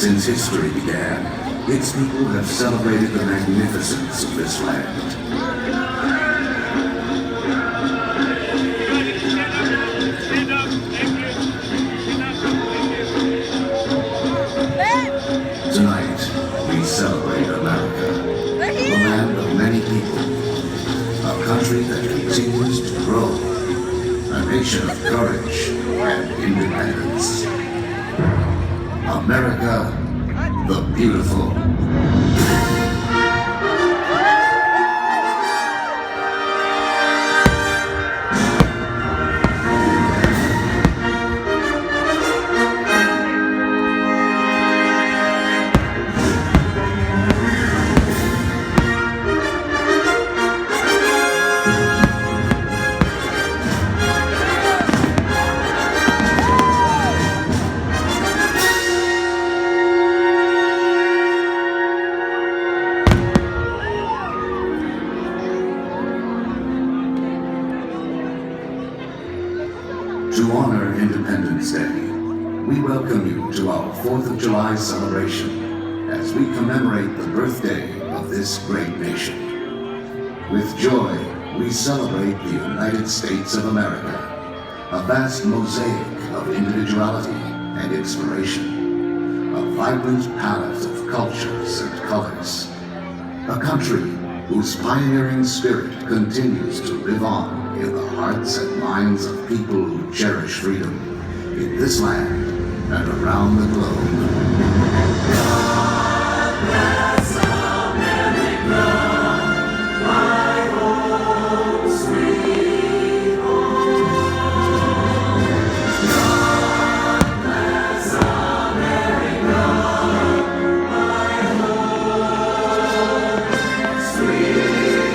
Since history began, its people have celebrated the magnificence of this land. Tonight, we celebrate America, the land of many people, a country that continues to grow, a nation of courage and independence. America, the beautiful. To honor Independence Day, we welcome you to our 4th of July celebration as we commemorate the birthday of this great nation. With joy, we celebrate the United States of America, a vast mosaic of individuality and inspiration, a vibrant palette of cultures and colors, a country whose pioneering spirit continues to live on in the hearts and minds of people who cherish freedom in this land and around the globe. God bless America, my home sweet home. God bless America, my home sweet home.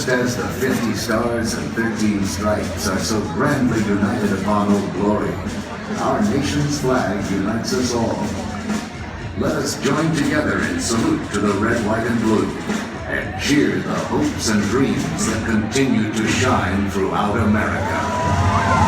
Just as the 50 stars and 13 stripes are so grandly united upon Old Glory, our nation's flag unites us all. Let us join together in salute to the red, white, and blue, and cheer the hopes and dreams that continue to shine throughout America.